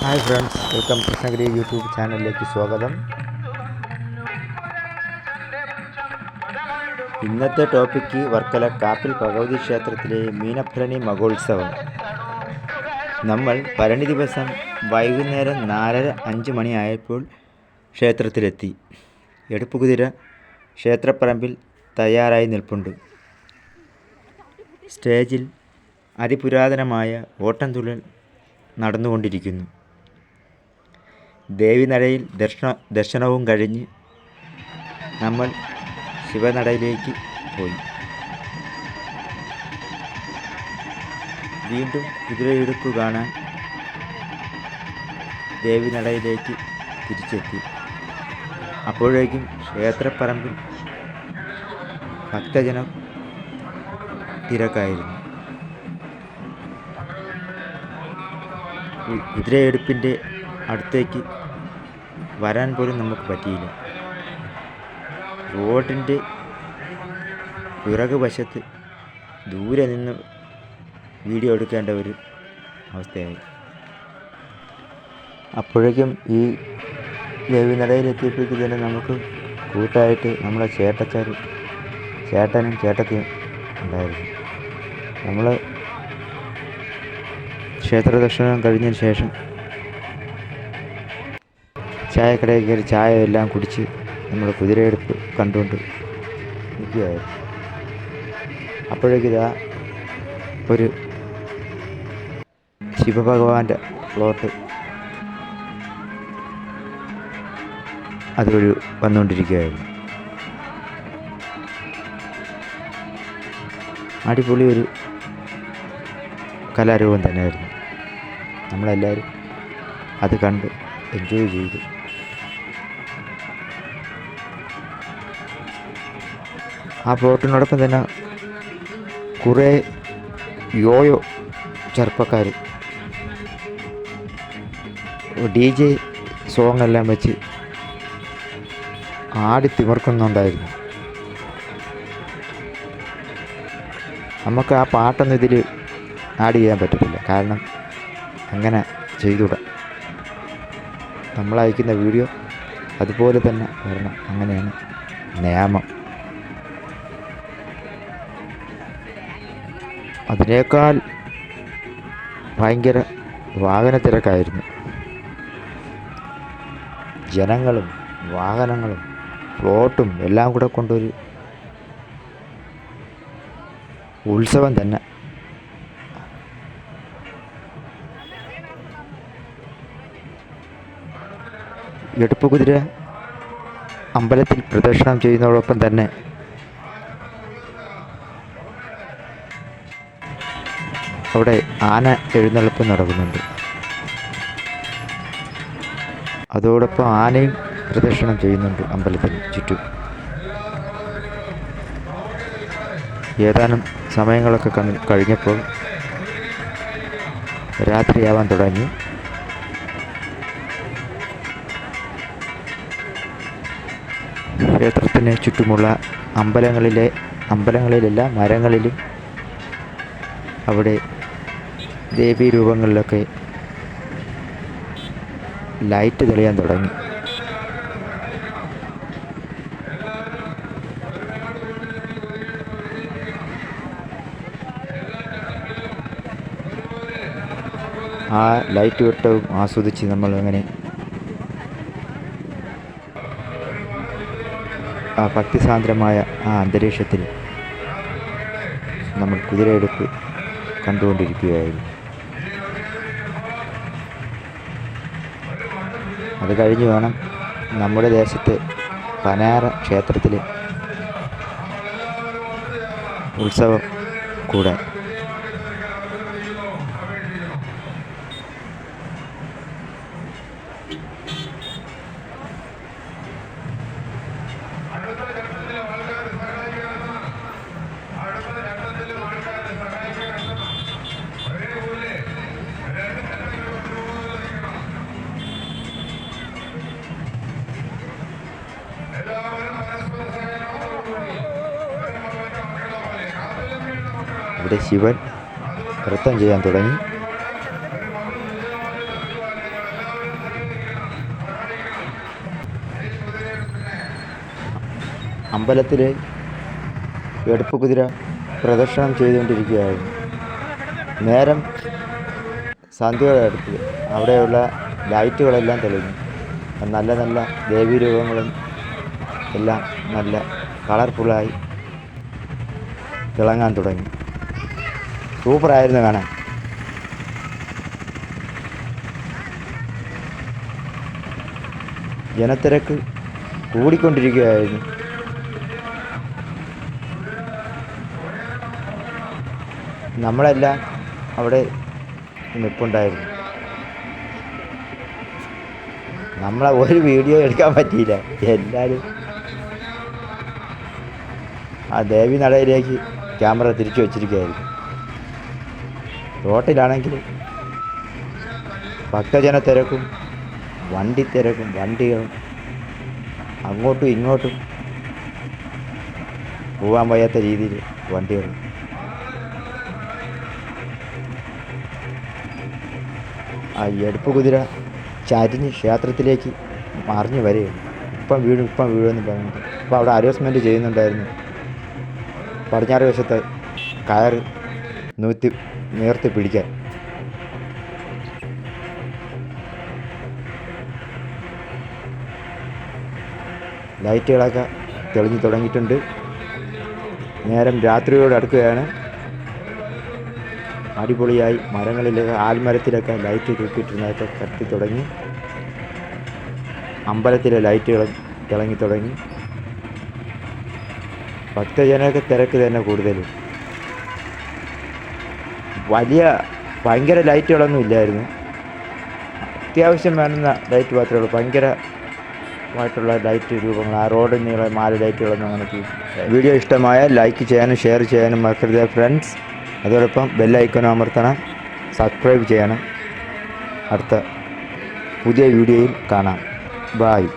Hi friends, welcome Krishnagiri YouTube ചാനലിലേക്ക് സ്വാഗതം. ഇന്നത്തെ ടോപ്പിക്ക് വർക്കല കാപ്പിൽ ഭഗവതി ക്ഷേത്രത്തിലെ മീനഭരണി മഹോത്സവം. നമ്മൾ ഭരണി ദിവസം വൈകുന്നേരം 4:30-5 മണിയായപ്പോൾ ക്ഷേത്രത്തിലെത്തി. എടുപ്പുകുതിര ക്ഷേത്രപ്പറമ്പിൽ തയ്യാറായി നിൽപ്പുണ്ട്. സ്റ്റേജിൽ അതിപുരാതനമായ ഓട്ടംതുള്ളൽ നടന്നുകൊണ്ടിരിക്കുന്നു. ദേവിനടയിൽ ദർശനവും കഴിഞ്ഞ് നമ്മൾ ശിവനടയിലേക്ക് പോയി. വീണ്ടും കുതിരയെടുപ്പ് കാണാൻ ദേവിനടയിലേക്ക് തിരിച്ചെത്തി. അപ്പോഴേക്കും ക്ഷേത്രപ്പറമ്പിൽ ഭക്തജനം തിരക്കായിരുന്നു. കുതിരയെടുപ്പിൻ്റെ അടുത്തേക്ക് വരാൻ പോലും നമുക്ക് പറ്റിയില്ല. റോഡിൻ്റെ പിറകു വശത്ത് ദൂരെ നിന്ന് വീഡിയോ എടുക്കേണ്ട ഒരു അവസ്ഥയായി. അപ്പോഴേക്കും ഈ ദേവിനടയിലെത്തിയപ്പോഴേക്ക് തന്നെ നമുക്ക് കൂട്ടായിട്ട് നമ്മളെ ചേട്ടനും ചേട്ടത്തിയും ഉണ്ടായിരുന്നു. നമ്മൾ ക്ഷേത്ര ദർശനം കഴിഞ്ഞതിന് ശേഷം ചായക്കടയിൽ കയറി ചായ എല്ലാം കുടിച്ച് നമ്മൾ കുതിരയെടുപ്പ് കണ്ടുകൊണ്ട് നിൽക്കുകയായിരുന്നു. അപ്പോഴേക്കിതാ ഒരു ശിവഭഗവാന്റെ പ്ലോട്ട് അതുവഴി വന്നുകൊണ്ടിരിക്കുകയായിരുന്നു. അടിപൊളി ഒരു കലാരൂപം തന്നെയായിരുന്നു. നമ്മളെല്ലാവരും അത് കണ്ട് എൻജോയ് ചെയ്തു. ആ പ്ലോട്ടിനോടൊപ്പം തന്നെ കുറേ യോയോ ചെറുപ്പക്കാർ DJ സോങ് എല്ലാം വെച്ച് ആടി തിമിർക്കുന്നുണ്ടായിരുന്നു. നമുക്ക് ആ പാട്ടൊന്നും ഇതിൽ ആഡ് ചെയ്യാൻ പറ്റത്തില്ല, കാരണം അങ്ങനെ ചെയ്തുകൂടാ. നമ്മൾ അയക്കുന്ന വീഡിയോ അതുപോലെ തന്നെ വരണം, അങ്ങനെയാണ് നിയമം. അതിനേക്കാൾ ഭയങ്കര വാഹന തിരക്കായിരുന്നു. ജനങ്ങളും വാഹനങ്ങളും ഫ്ലോട്ടും എല്ലാം കൂടെ കൊണ്ടൊരു ഉത്സവം തന്നെ. എടുപ്പുകുതിര അമ്പലത്തിൽ പ്രദക്ഷിണം ചെയ്യുന്നതോടൊപ്പം തന്നെ അവിടെ ആന എഴുന്നള്ളിപ്പ് നടക്കുന്നുണ്ട്. അതോടൊപ്പം ആനയും പ്രദക്ഷിണം ചെയ്യുന്നുണ്ട് അമ്പലത്തിന് ചുറ്റും. ഏതാനും സമയങ്ങളൊക്കെ കഴിഞ്ഞപ്പോൾ രാത്രിയാവാൻ തുടങ്ങി. ക്ഷേത്രത്തിന് ചുറ്റുമുള്ള അമ്പലങ്ങളിലെല്ലാ മരങ്ങളിലും അവിടെ ദേവീരൂപങ്ങളിലൊക്കെ ലൈറ്റ് തെളിയാൻ തുടങ്ങി. ആ ലൈറ്റ് വെട്ടവും ആസ്വദിച്ച് നമ്മൾ അങ്ങനെ ആ ഭക്തിസാന്ദ്രമായ ആ അന്തരീക്ഷത്തിൽ നമ്മൾ കുതിരയെടുപ്പ് കണ്ടുകൊണ്ടിരിക്കുകയായിരുന്നു. അത് കഴിഞ്ഞ് വേണം നമ്മുടെ ദേശത്തെ പനാര ക്ഷേത്രത്തിലെ ഉത്സവം കൂടാൻ. ഇവിടെ ശിവൻ നൃത്തം ചെയ്യാൻ തുടങ്ങി. അമ്പലത്തിൽ എടുപ്പ് കുതിര പ്രദക്ഷിണം ചെയ്തുകൊണ്ടിരിക്കുകയായിരുന്നു. നേരം സന്ധ്യയുടെ അടുത്ത് അവിടെയുള്ള ലൈറ്റുകളെല്ലാം തെളിഞ്ഞു. നല്ല നല്ല ദേവീരൂപങ്ങളും എല്ലാം നല്ല കളർഫുള്ളായി തിളങ്ങാൻ തുടങ്ങി. സൂപ്പറായിരുന്നു കാണാൻ. ജനത്തിരക്ക് കൂടിക്കൊണ്ടിരിക്കുകയായിരുന്നു. നമ്മളെല്ലാം അവിടെ നിൽപ്പുണ്ടായിരുന്നു. നമ്മളെ ഒരു വീഡിയോ എടുക്കാൻ പറ്റിയില്ല. എല്ലാവരും ആ ദേവി നടയിലേക്ക് ക്യാമറ തിരിച്ചു വച്ചിരിക്കുകയായിരുന്നു. റോട്ടിലാണെങ്കിൽ ഭക്തജനത്തിരക്കും വണ്ടിത്തിരക്കും, വണ്ടികളും അങ്ങോട്ടും ഇങ്ങോട്ടും പോകാൻ വയ്യാത്ത രീതിയിൽ വണ്ടികൾ. ആ എടുപ്പ് കുതിര ചരിഞ്ഞ് ക്ഷേത്രത്തിലേക്ക് മറിഞ്ഞു വരികയാണ്. ഇപ്പം വീഴുമെന്ന് പറഞ്ഞിട്ട് അപ്പോൾ അവിടെ അനൗൺസ്മെൻറ്റ് ചെയ്യുന്നുണ്ടായിരുന്നു. പടിഞ്ഞാറ് വശത്ത് കയറ് നേർത്തി പിടിക്കാൻ. ലൈറ്റുകളൊക്കെ തെളിഞ്ഞു തുടങ്ങിയിട്ടുണ്ട്. നേരം രാത്രിയോട് അടുക്കുകയാണ്. അടിപൊളിയായി മരങ്ങളിലൊക്കെ ആൽമരത്തിലൊക്കെ ലൈറ്റ് തൂക്കിയിട്ടിരുന്നതൊക്കെ കത്തി തുടങ്ങി. അമ്പലത്തിലെ ലൈറ്റുകൾ തിളങ്ങി തുടങ്ങി. ഭക്തജനക്ക് തിരക്ക് തന്നെ കൂടുതൽ. ഭയങ്കര ലൈറ്റുകളൊന്നും ഇല്ലായിരുന്നു. അത്യാവശ്യം വേണ്ടുന്ന ലൈറ്റ് മാത്രമേ ഉള്ളൂ. ഭയങ്കരമായിട്ടുള്ള ലൈറ്റ് രൂപങ്ങൾ, ആ റോഡിൽ നീളെ 4 ലൈറ്റുകളൊന്നും അങ്ങനെ. വീഡിയോ ഇഷ്ടമായാൽ ലൈക്ക് ചെയ്യാനും ഷെയർ ചെയ്യാനും മറക്കരുത് ഫ്രണ്ട്സ്. അതോടൊപ്പം ബെല്ലൈക്കൺ അമർത്തണം, സബ്സ്ക്രൈബ് ചെയ്യണം. അടുത്ത പുതിയ വീഡിയോയിൽ കാണാം. ബായ്.